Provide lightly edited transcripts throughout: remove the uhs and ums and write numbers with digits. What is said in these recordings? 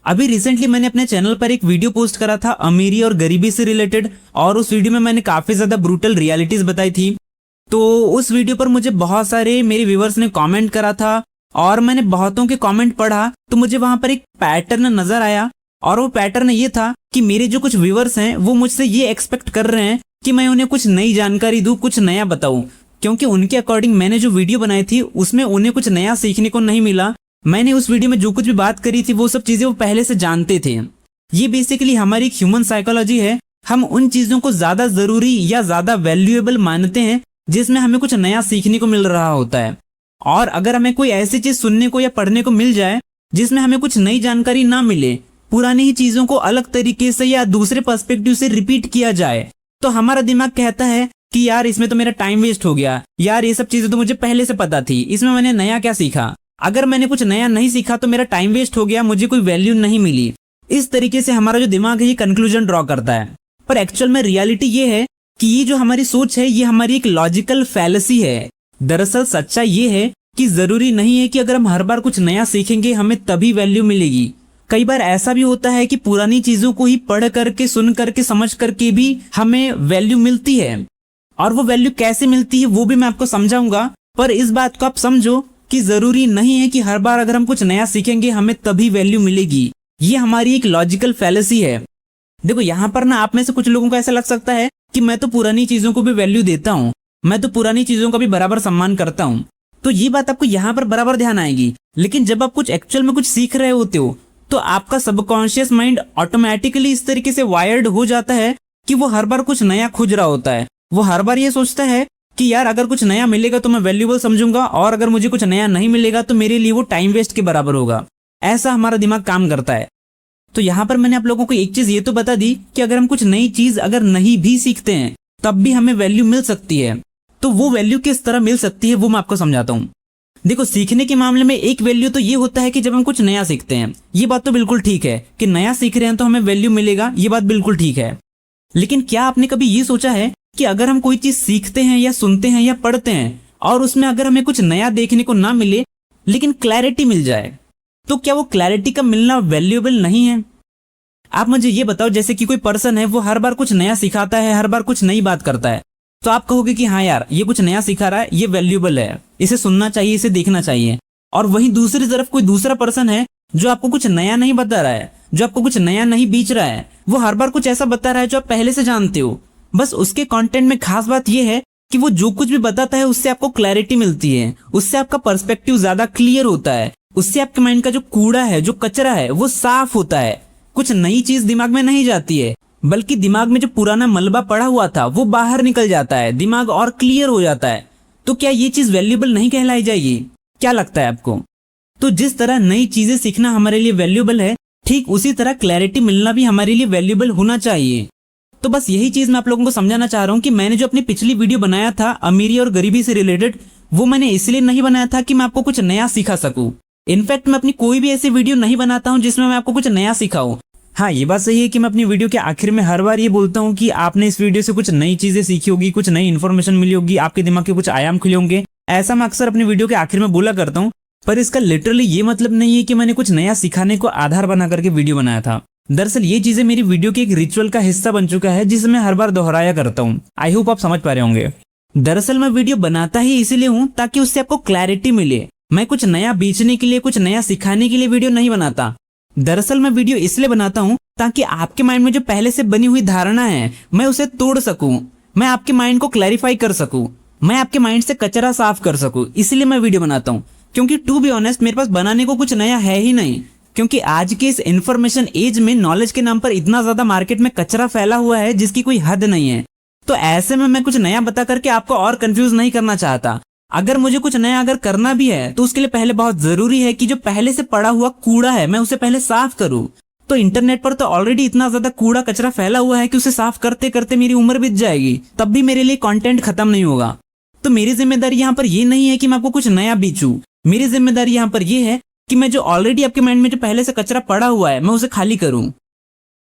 अभी रिसेंटली मैंने अपने चैनल पर एक वीडियो पोस्ट करा था अमीरी और गरीबी से रिलेटेड, और उस वीडियो में मैंने काफी ज्यादा ब्रूटल रियलिटीज बताई थी। तो उस वीडियो पर मुझे बहुत सारे मेरे व्यूवर्स ने कमेंट करा था और मैंने बहुतों के कमेंट पढ़ा, तो मुझे वहां पर एक पैटर्न नजर आया। और वो पैटर्न ये था कि मेरे जो कुछ व्यूवर्स हैं वो मुझसे ये एक्सपेक्ट कर रहे हैं कि मैं उन्हें कुछ नई जानकारी दूं, कुछ नया बताऊं, क्योंकि उनके अकॉर्डिंग मैंने जो वीडियो बनाई थी उसमें उन्हें कुछ नया सीखने को नहीं मिला। मैंने उस वीडियो में जो कुछ भी बात करी थी वो सब चीजें वो पहले से जानते थे। ये बेसिकली हमारी एक ह्यूमन साइकोलॉजी है। हम उन चीजों को ज्यादा जरूरी या ज्यादा वैल्यूएबल मानते हैं जिसमें हमें कुछ नया सीखने को मिल रहा होता है। और अगर हमें कोई ऐसी चीज सुनने को या पढ़ने को मिल जाए जिसमें हमें कुछ नई जानकारी ना मिले, पुरानी ही चीजों को अलग तरीके से या दूसरे पर्सपेक्टिव से रिपीट किया जाए, तो हमारा दिमाग कहता है कि यार इसमें तो मेरा टाइम वेस्ट हो गया, यार ये सब चीजें तो मुझे पहले से पता थी, इसमें मैंने नया क्या सीखा, अगर मैंने कुछ नया नहीं सीखा तो मेरा टाइम वेस्ट हो गया, मुझे कोई वैल्यू नहीं मिली। इस तरीके से हमारा जो दिमाग है ये कंक्लूजन ड्रॉ करता है। पर एक्चुअल में रियलिटी ये है कि ये जो हमारी सोच है ये हमारी एक लॉजिकल फैलेसी है। दरअसल सच्चाई ये है कि जरूरी नहीं है कि अगर हम हर बार कुछ नया सीखेंगे हमें तभी वैल्यू मिलेगी। कई बार ऐसा भी होता है कि पुरानी चीजों को ही पढ़ करके, सुन करके, समझ करके भी हमें वैल्यू मिलती है। और वो वैल्यू कैसे मिलती है वो भी मैं आपको समझाऊंगा। पर इस बात को आप समझो कि जरूरी नहीं है कि हर बार अगर हम कुछ नया सीखेंगे हमें तभी वैल्यू मिलेगी। ये हमारी एक लॉजिकल फैलेसी है। देखो यहाँ पर ना आप में से कुछ लोगों को ऐसा लग सकता है कि मैं तो पुरानी चीजों को भी वैल्यू देता हूँ, मैं तो पुरानी चीजों का भी बराबर सम्मान करता हूँ। तो ये बात आपको यहाँ पर बराबर ध्यान आएगी। लेकिन जब आप कुछ एक्चुअल में कुछ सीख रहे होते हो तो आपका सबकॉन्शियस माइंड ऑटोमेटिकली इस तरीके से वायर्ड हो जाता है कि वो हर बार कुछ नया खोज रहा होता है। वो हर बार ये सोचता है कि यार अगर कुछ नया मिलेगा तो मैं वैल्यूएबल समझूंगा, और अगर मुझे कुछ नया नहीं मिलेगा तो मेरे लिए वो टाइम वेस्ट के बराबर होगा। ऐसा हमारा दिमाग काम करता है। तो यहाँ पर मैंने आप लोगों को एक चीज ये तो बता दी कि अगर हम कुछ नई चीज अगर नहीं भी सीखते हैं तब भी हमें वैल्यू मिल सकती है। तो वो वैल्यू किस तरह मिल सकती है वो मैं आपको समझाता हूँ। देखो, सीखने के मामले में एक वैल्यू तो ये होता है कि जब हम कुछ नया सीखते हैं, ये बात तो बिल्कुल ठीक है कि नया सीख रहे हैं तो हमें वैल्यू मिलेगा, ये बात बिल्कुल ठीक है। लेकिन क्या आपने कभी ये सोचा है कि अगर हम कोई चीज सीखते हैं या सुनते हैं या पढ़ते हैं और उसमें अगर हमें कुछ नया देखने को ना मिले लेकिन क्लैरिटी मिल जाए, तो क्या वो क्लैरिटी का मिलना वैल्यूएबल नहीं है? आप मुझे ये बताओ, जैसे कि कोई पर्सन है वो हर बार कुछ नया सिखाता है, हर बार कुछ नई बात करता है, तो आप कहोगे कि हाँ यार ये कुछ नया सिखा रहा है, ये वैल्यूएबल है, इसे सुनना चाहिए, इसे देखना चाहिए। और वहीं दूसरी तरफ कोई दूसरा पर्सन है जो आपको कुछ नया नहीं बता रहा है, जो आपको कुछ नया नहीं बीच रहा है, वो हर बार कुछ ऐसा बता रहा है जो आप पहले से जानते हो। बस उसके कंटेंट में खास बात यह है कि वो जो कुछ भी बताता है उससे आपको क्लैरिटी मिलती है, उससे आपका पर्सपेक्टिव ज्यादा क्लियर होता है, उससे आपके माइंड का जो कूड़ा है, जो कचरा है, वो साफ होता है। कुछ नई चीज दिमाग में नहीं जाती है, बल्कि दिमाग में जो पुराना मलबा पड़ा हुआ था वो बाहर निकल जाता है, दिमाग और क्लियर हो जाता है। तो क्या ये चीज वैल्यूएबल नहीं कहलाई जाएगी? क्या लगता है आपको? तो जिस तरह नई चीजें सीखना हमारे लिए वैल्यूएबल है, ठीक उसी तरह क्लैरिटी मिलना भी हमारे लिए वैल्यूएबल होना चाहिए। तो बस यही चीज मैं आप लोगों को समझाना चाह रहा हूँ कि मैंने जो अपनी पिछली वीडियो बनाया था अमीरी और गरीबी से रिलेटेड, वो मैंने इसलिए नहीं बनाया था कि मैं आपको कुछ नया सिखा सकूं। इनफैक्ट मैं अपनी कोई भी ऐसी वीडियो नहीं बनाता हूँ जिसमें मैं आपको कुछ नया सिखाऊं। हाँ, ये बात सही है कि मैं अपनी वीडियो के आखिर में हर बार ये बोलता हूँ कि आपने इस वीडियो से कुछ नई चीजें सीखी होगी, कुछ नई इन्फॉर्मेशन मिली होगी, आपके दिमाग के कुछ आयाम खुले होंगे। ऐसा मैं अक्सर अपनी वीडियो के आखिर में बोला करता हूँ, पर इसका लिटरली ये मतलब नहीं है कि मैंने कुछ नया सिखाने को आधार बना करके वीडियो बनाया था। दरअसल ये चीजें मेरी वीडियो के एक रिचुअल का हिस्सा बन चुका है जिसे मैं हर बार दोहराया करता हूँ। आई होप आप समझ पा रहे होंगे। दरअसल मैं वीडियो बनाता ही इसीलिए हूँ ताकि उससे आपको क्लैरिटी मिले। मैं कुछ नया बेचने के लिए, कुछ नया सिखाने के लिए वीडियो नहीं बनाता। दरअसल मैं वीडियो इसलिए बनाता हूँ ताकि आपके माइंड में जो पहले से बनी हुई धारणा है मैं उसे तोड़ सकूं, मैं आपके माइंड को क्लैरिफाई कर सकूं, मैं आपके माइंड से कचरा साफ कर सकूं। इसलिए मैं वीडियो बनाता हूँ, क्योंकि टू बी ऑनेस्ट मेरे पास बनाने को कुछ नया है ही नहीं। क्योंकि आज के इस इंफॉर्मेशन एज में नॉलेज के नाम पर इतना ज्यादा मार्केट में कचरा फैला हुआ है जिसकी कोई हद नहीं है। तो ऐसे में मैं कुछ नया बता करके आपको और कंफ्यूज नहीं करना चाहता। अगर मुझे कुछ नया अगर करना भी है तो उसके लिए पहले बहुत जरूरी है कि जो पहले से पड़ा हुआ कूड़ा है मैं उसे पहले साफ करूं। तो इंटरनेट पर तो ऑलरेडी इतना ज्यादा कूड़ा कचरा फैला हुआ है कि उसे साफ करते करते मेरी उम्र बीत जाएगी, तब भी मेरे लिए कंटेंट खत्म नहीं होगा। तो मेरी जिम्मेदारी यहाँ पर ये नहीं है कि मैं आपको कुछ नया बेचूं। मेरी जिम्मेदारी यहाँ पर ये है कि मैं जो ऑलरेडी आपके माइंड में जो पहले से कचरा पड़ा हुआ है मैं उसे खाली करूं।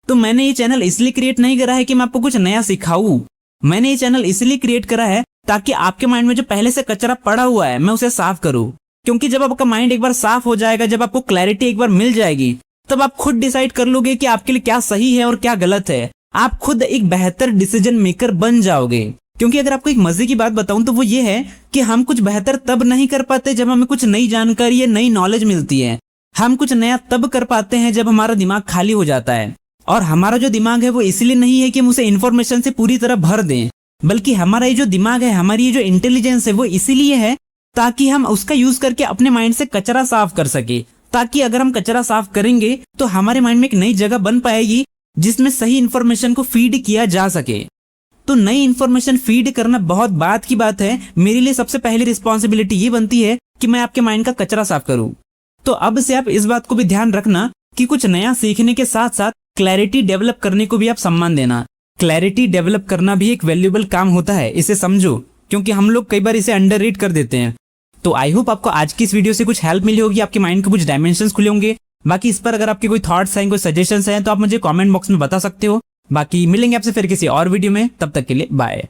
तो मैंने ये चैनल इसलिए क्रिएट नहीं करा है कि मैं आपको कुछ नया सिखाऊं। मैंने ये चैनल इसलिए क्रिएट करा है ताकि आपके माइंड में जो पहले से कचरा पड़ा हुआ है मैं उसे साफ करूं। क्योंकि जब आपका माइंड एक बार साफ हो जाएगा, जब आपको क्लैरिटी एक बार मिल जाएगी, तब आप खुद डिसाइड कर लोगे कि आपके लिए क्या सही है और क्या गलत है। आप खुद एक बेहतर डिसीजन मेकर बन जाओगे। क्योंकि अगर आपको एक मजे की बात बताऊं तो वो ये है कि हम कुछ बेहतर तब नहीं कर पाते जब हमें कुछ नई जानकारी या नई नॉलेज मिलती है। हम कुछ नया तब कर पाते हैं जब हमारा दिमाग खाली हो जाता है। और हमारा जो दिमाग है वो इसलिए नहीं है कि हम उसे इन्फॉर्मेशन से पूरी तरह भर दें, बल्कि हमारा ये जो दिमाग है, हमारी ये जो इंटेलिजेंस है वो इसीलिए है ताकि हम उसका यूज करके अपने माइंड से कचरा साफ कर सके। ताकि अगर हम कचरा साफ करेंगे तो हमारे माइंड में एक नई जगह बन पाएगी जिसमें सही इंफॉर्मेशन को फीड किया जा सके। तो नई इंफॉर्मेशन फीड करना बहुत बात की बात है। मेरे लिए सबसे पहली रिस्पॉन्सिबिलिटी ये बनती है कि मैं आपके माइंड का कचरा साफ करूं। तो अब से आप इस बात को भी ध्यान रखना कि कुछ नया सीखने के साथ साथ क्लैरिटी डेवलप करने को भी आप सम्मान देना। क्लैरिटी डेवलप करना भी एक वैल्यूएबल काम होता है, इसे समझो, क्योंकि हम लोग कई बार इसे अंडररेट कर देते हैं। तो आई होप आपको आज की इस वीडियो से कुछ हेल्प मिली होगी, आपके माइंड के कुछ डायमेंशंस खुले होंगे। बाकी इस पर अगर आपके कोई थॉट्स हैं, कोई सजेशंस हैं तो आप मुझे कमेंट बॉक्स में बता सकते हो। बाकी मिलेंगे आपसे फिर किसी और वीडियो में, तब तक के लिए बाय।